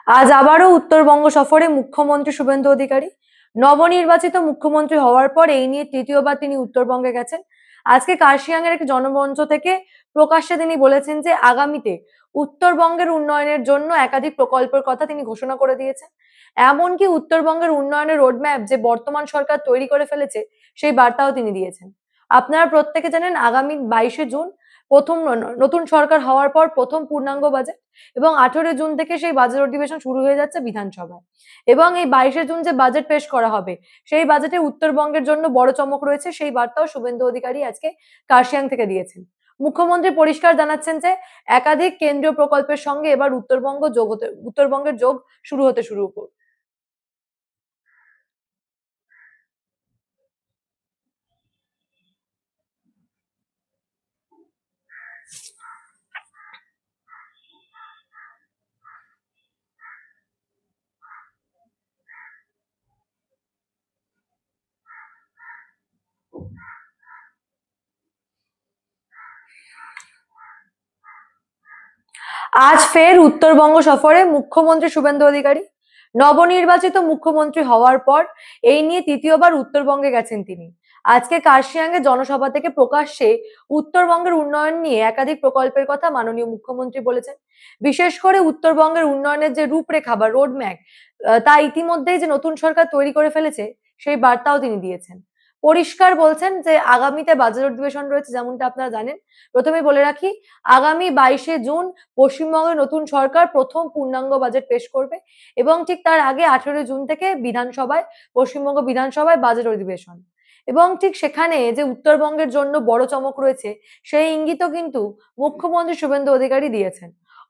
আজ আবারও উত্তরবঙ্গ সফরে মুখ্যমন্ত্রী শুভেন্দু অধিকারী। নবনির্বাচিত মুখ্যমন্ত্রী হওয়ার পর এই নিয়ে তৃতীয়বার তিনি উত্তরবঙ্গে গেছেন। আজকে কার্শিয়াং এর একটি জনমঞ্চ থেকে প্রকাশ্যে তিনি বলেছেন যে আগামীতে উত্তরবঙ্গের উন্নয়নের জন্য একাধিক প্রকল্পের কথা তিনি ঘোষণা করে দিয়েছেন। এমনকি উত্তরবঙ্গের উন্নয়নের রোডম্যাপ যে বর্তমান সরকার তৈরি করে ফেলেছে সেই বার্তাও তিনি দিয়েছেন। আপনারা প্রত্যেকে জানেন আগামী 22শে জুন প্রথম নতুন সরকার হওয়ার পর প্রথম পূর্ণাঙ্গ বাজেট, এবং 18 জুন থেকে সেই বাজেট অধিবেশন শুরু হয়ে যাচ্ছে বিধানসভায়। এবং এই 22শে জুন যে বাজেট পেশ করা হবে সেই বাজেটে উত্তরবঙ্গের জন্য বড় চমক রয়েছে, সেই বার্তাও শুভেন্দু অধিকারী আজকে কার্শিয়াং থেকে দিয়েছেন। মুখ্যমন্ত্রী পরিষ্কার জানাচ্ছেন যে একাধিক কেন্দ্রীয় প্রকল্পের সঙ্গে এবার উত্তরবঙ্গের যোগ শুরু করবে। আজ ফের উত্তরবঙ্গ সফরে মুখ্যমন্ত্রী শুভেন্দু অধিকারী। নবনির্বাচিত মুখ্যমন্ত্রী হওয়ার পর এই নিয়ে তৃতীয়বার উত্তরবঙ্গে গেছেন তিনি। আজকে কার্শিয়াঙ্গে জনসভা থেকে প্রকাশ্যে উত্তরবঙ্গের উন্নয়ন নিয়ে একাধিক প্রকল্পের কথা মাননীয় মুখ্যমন্ত্রী বলেছেন। বিশেষ করে উত্তরবঙ্গের উন্নয়নের যে রূপরেখা বা রোডম্যাপ তা ইতিমধ্যেই যে নতুন সরকার তৈরি করে ফেলেছে সেই বার্তাও তিনি দিয়েছেন। পরিষ্কার বলছেন যে আগামীতে বাজেট অধিবেশন রয়েছে, যেমনটা আপনারা জানেন। প্রথমে বলে রাখি, আগামী 22শে জুন পশ্চিমবঙ্গের নতুন সরকার প্রথম পূর্ণাঙ্গ বাজেট পেশ করবে, এবং ঠিক তার আগে 18 জুন থেকে পশ্চিমবঙ্গ বিধানসভায় বাজেট অধিবেশন। এবং ঠিক সেখানে যে উত্তরবঙ্গের জন্য বড় চমক রয়েছে সেই ইঙ্গিতও কিন্তু মুখ্যমন্ত্রী শুভেন্দু অধিকারী দিয়েছেন।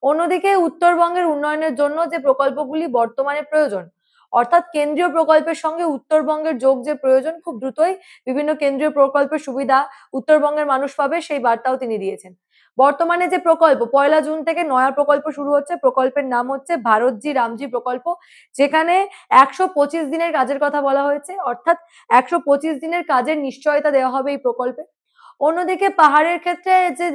অন্যদিকে উত্তরবঙ্গের উন্নয়নের জন্য যে প্রকল্পগুলি বর্তমানে প্রয়োজন, অর্থাৎ কেন্দ্রীয় প্রকল্পের সঙ্গে উত্তরবঙ্গের যোগ যে প্রয়োজন, খুব দ্রুতই বিভিন্ন কেন্দ্রীয় প্রকল্পের সুবিধা উত্তরবঙ্গের মানুষ পাবে সেই বার্তাও তিনি দিয়েছেন। বর্তমানে যে প্রকল্প 1লা জুন থেকে নয়া প্রকল্প শুরু হচ্ছে, প্রকল্পের নাম হচ্ছে ভারতজি রামজি প্রকল্প, যেখানে 125 দিনের কাজের কথা বলা হয়েছে, অর্থাৎ 125 দিনের কাজের নিশ্চয়তা দেওয়া হবে এই প্রকল্পে। অন্যদিকে পাহাড়ের ক্ষেত্রে যে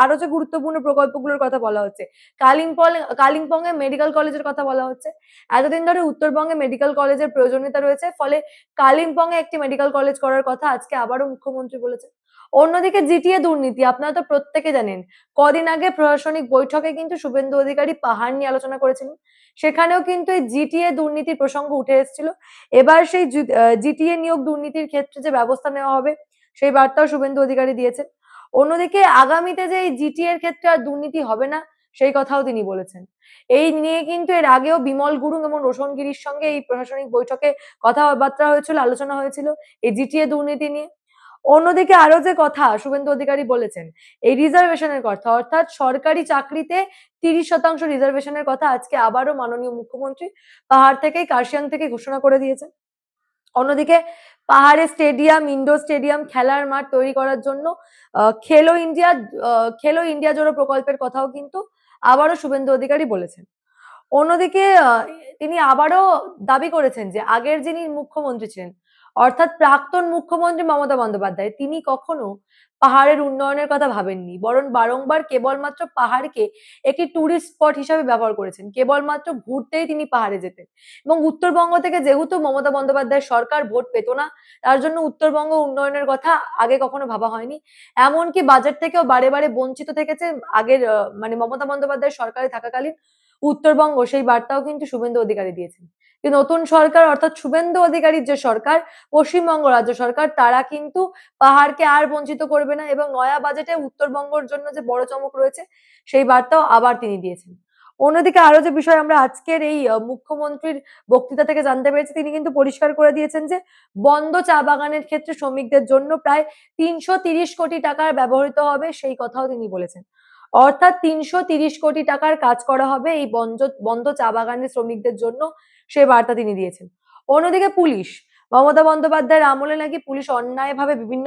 আরো যে গুরুত্বপূর্ণ প্রকল্পগুলোর কথা বলা হচ্ছে, কালিম্পং কালিম্পংয়ে মেডিকেল কলেজের কথা বলা হচ্ছে। এতদিন ধরে উত্তরবঙ্গে মেডিকেল কলেজের প্রয়োজনীয়তা রয়েছে, ফলে কালিম্পংয়ে একটি মেডিকেল কলেজ করার কথা আজকে আবারও মুখ্যমন্ত্রী বলেছেন। অন্যদিকে জিটিএ দুর্নীতি আপনারা তো প্রত্যেকে জানেন, কদিন আগে প্রশাসনিক বৈঠকে কিন্তু শুভেন্দু অধিকারী পাহাড় নিয়ে আলোচনা করেছিলেন। সেখানেও কিন্তু এই জিটিএ দুর্নীতির প্রসঙ্গ উঠে এসেছিল। এবার সেই জিটিএ নিয়োগ দুর্নীতির ক্ষেত্রে যে ব্যবস্থা নেওয়া হবে সেই বার্তাও শুভেন্দু অধিকারী দিয়েছেন। অন্যদিকে আগামীতে যে এই জিটিএ এর ক্ষেত্রে আর দুর্নীতি হবে না সেই কথাও তিনি বলেছেন। এই নিয়ে কিন্তু এর আগেও বিমল গুরুং এবং রোশন গিরির সঙ্গে এই প্রশাসনিক বৈঠকে কথাবার্তা হয়েছিল, আলোচনা হয়েছিল এই জিটিএ দুর্নীতি নিয়ে। অন্যদিকে আরো যে কথা শুভেন্দু অধিকারী বলেছেন, এই রিজার্ভেশনের কথা, অর্থাৎ সরকারি চাকরিতে 30% রিজার্ভেশনের কথা আজকে আবারও মাননীয় মুখ্যমন্ত্রী পাহাড় থেকেই কার্শিয়াং থেকে ঘোষণা করে দিয়েছেন। অন্যদিকে পাহাড়ে স্টেডিয়াম, ইনডোর স্টেডিয়াম, খেলার মাঠ তৈরি করার জন্য খেলো ইন্ডিয়া জোড়ো প্রকল্পের কথাও কিন্তু আবারও শুভেন্দু অধিকারী বলেছেন। অন্যদিকে তিনি আবারও দাবি করেছেন যে আগের যিনি মুখ্যমন্ত্রী ছিলেন, অর্থাৎ প্রাক্তন মুখ্যমন্ত্রী মমতা বন্দ্যোপাধ্যায়, তিনি কখনো পাহাড়ের উন্নয়নের কথা ভাবেননি, বরং বারংবার কেবলমাত্র পাহাড়কে একটি টুরিস্ট স্পট হিসাবে ব্যবহার করেছেন। কেবলমাত্র ঘুরতেই তিনি পাহাড়ে যেতেন। এবং উত্তরবঙ্গ থেকে যেহেতু মমতা বন্দ্যোপাধ্যায়ের সরকার ভোট পেত না, তার জন্য উত্তরবঙ্গ উন্নয়নের কথা আগে কখনো ভাবা হয়নি। এমনকি বাজেট থেকেও বারে বারে বঞ্চিত থেকেছে আগের মানে মমতা বন্দ্যোপাধ্যায়ের সরকারে থাকাকালীন উত্তরবঙ্গ, সেই বার্তাও কিন্তু শুভেন্দু অধিকারী দিয়েছেন। কিন্তু নতুন সরকার, অর্থাৎ শুভেন্দু অধিকারীর যে সরকার, পশ্চিমবঙ্গ রাজ্য সরকার, তারা কিন্তু পাহাড়কে আর বঞ্চিত করবে না, এবং নয়া বাজেটে উত্তরবঙ্গের জন্য যে বড় চমক রয়েছে সেই বার্তাও আবার তিনি দিয়েছেন। অন্যদিকে আরো যে বিষয় আমরা আজকের এই মুখ্যমন্ত্রীর বক্তৃতা থেকে জানতে পেরেছি, তিনি কিন্তু পরিষ্কার করে দিয়েছেন যে বন্ধ চা বাগানের ক্ষেত্রে শ্রমিকদের জন্য প্রায় 330 কোটি টাকার ব্যবহৃত হবে, সেই কথাও তিনি বলেছেন। অর্থাৎ 330 কোটি টাকার কাজ করা হবে এই বন্ধ চা বাগানের শ্রমিকদের জন্য, সে বার্তা তিনি দিয়েছেন। অন্যদিকে পুলিশ, মমতা বন্দ্যোপাধ্যায়ের আমলে নাকি পুলিশ অন্যায়ভাবে বিভিন্ন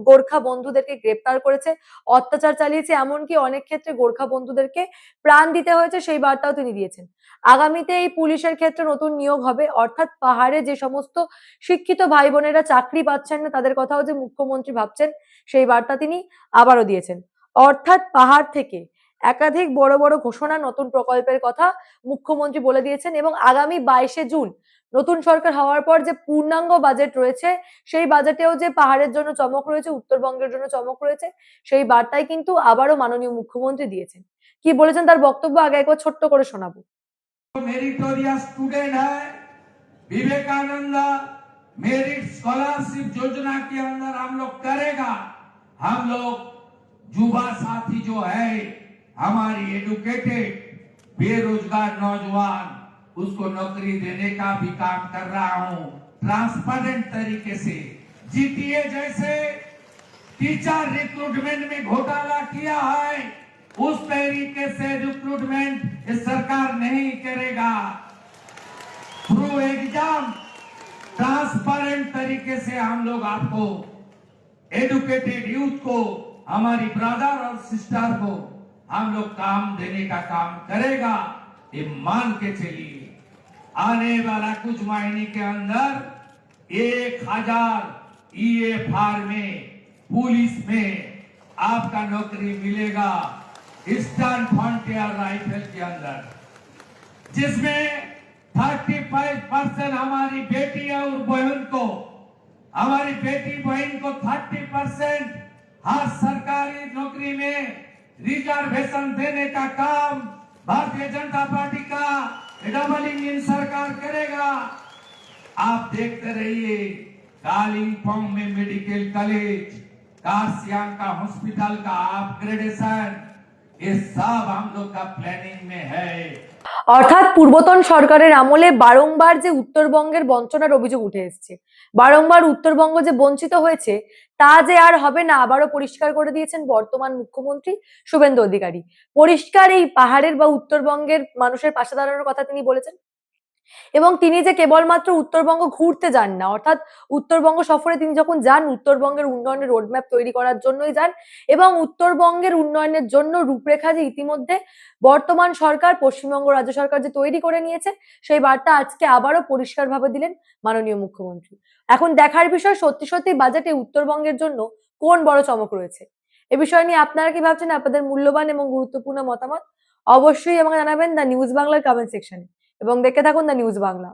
গোর্খা বন্ধুদেরকে গ্রেপ্তার করেছে, অত্যাচার চালিয়েছে, এমনকি অনেক ক্ষেত্রে গোর্খা বন্ধুদেরকে প্রাণ দিতে হয়েছে, সেই বার্তাও তিনি দিয়েছেন। আগামীতে এই পুলিশের ক্ষেত্রে নতুন নিয়োগ হবে, অর্থাৎ পাহাড়ে যে সমস্ত শিক্ষিত ভাই বোনেরা চাকরি পাচ্ছেন না তাদের কথাও যে মুখ্যমন্ত্রী ভাবছেন সেই বার্তা তিনি আবারও দিয়েছেন। অর্থাৎ পাহাড় থেকে একাধিক বড় বড় ঘোষণা, নতুন প্রকল্পের কথা মুখ্যমন্ত্রী বলে দিয়েছেন এবং আগামী 22শে জুন নতুন সরকার হওয়ার পর যে পূর্ণাঙ্গ বাজেট রয়েছে সেই বাজেটেও যে পাহাড়ের জন্য চমক রয়েছে, উত্তরবঙ্গের জন্য চমক রয়েছে, সেই বার্তাই কিন্তু আবারও মাননীয় মুখ্যমন্ত্রী দিয়েছেন। কি বলেছেন তার বক্তব্য আগে একবার ছোট্ট করে শোনাবো। मेरिटोरियस स्टूडेंट है, विवेकानंद मेरिट स्कॉलरशिप योजना के अंदर हम लोग करेगा। हम लोग युवा साथी जो है हमारी एडुकेटेड बेरोजगार नौजवान उसको नौकरी देने का भी काम कर रहा हूं ट्रांसपेरेंट तरीके से। जीटीए जैसे टीचर रिक्रूटमेंट में घोटाला किया है उस तरीके से रिक्रूटमेंट इस सरकार नहीं करेगा। थ्रू एग्जाम ट्रांसपेरेंट तरीके से हम लोग आपको एडुकेटेड यूथ को, हमारी ब्रदर और सिस्टर को हम लोग काम देने का काम करेगा। ये मान के चलिए आने वाला कुछ महीने के अंदर 1000 EFR में पुलिस में आपका नौकरी मिलेगा ईस्टर्न फ्रंटियर राइफल के अंदर, जिसमें 35% हमारी बेटी और बहन को, हमारी बेटी बहन को 30% हर सरकारी नौकरी में रिजर्वेशन देने का काम भारतीय जनता पार्टी का डबल इंजन सरकार करेगा। आप देखते रहिए कालिम्पोंग में मेडिकल कॉलेज, कासियांग का हॉस्पिटल का अपग्रेडेशन, ये सब हम लोग का प्लानिंग में है। অর্থাৎ পূর্বতন সরকারের আমলে বারংবার যে উত্তরবঙ্গের বঞ্চনার অভিযোগ উঠে এসেছে, বারংবার উত্তরবঙ্গ যে বঞ্চিত হয়েছে তা যে আর হবে না, আবারও পরিষ্কার করে দিয়েছেন বর্তমান মুখ্যমন্ত্রী শুভেন্দু অধিকারী। পরিষ্কার এই পাহাড়ের বা উত্তরবঙ্গের মানুষের পাশে দাঁড়ানোর কথা তিনি বলেছেন এবং তিনি যে কেবলমাত্র উত্তরবঙ্গ ঘুরতে যান না, অর্থাৎ উত্তরবঙ্গ সফরে তিনি যখন যান উত্তরবঙ্গের উন্নয়নের রোডম্যাপ তৈরি করার জন্যই যান এবং উত্তরবঙ্গের উন্নয়নের জন্য রূপরেখা যে ইতিমধ্যে বর্তমান সরকার, পশ্চিমবঙ্গ রাজ্য সরকার যে তৈরি করে নিয়েছে সেই বার্তা আজকে আবারও পরিষ্কারভাবে দিলেন মাননীয় মুখ্যমন্ত্রী। এখন দেখার বিষয় সত্যি সত্যি বাজেটে উত্তরবঙ্গের জন্য কোন বড় চমক রয়েছে। এ বিষয় নিয়ে আপনারা কি ভাবছেন? আপনাদের মূল্যবান এবং গুরুত্বপূর্ণ মতামত অবশ্যই আমাকে জানাবেন দ্য নিউজ বাংলার কমেন্ট সেকশনে এবং দেখে থাকুন দ্য নিউজ বাংলা।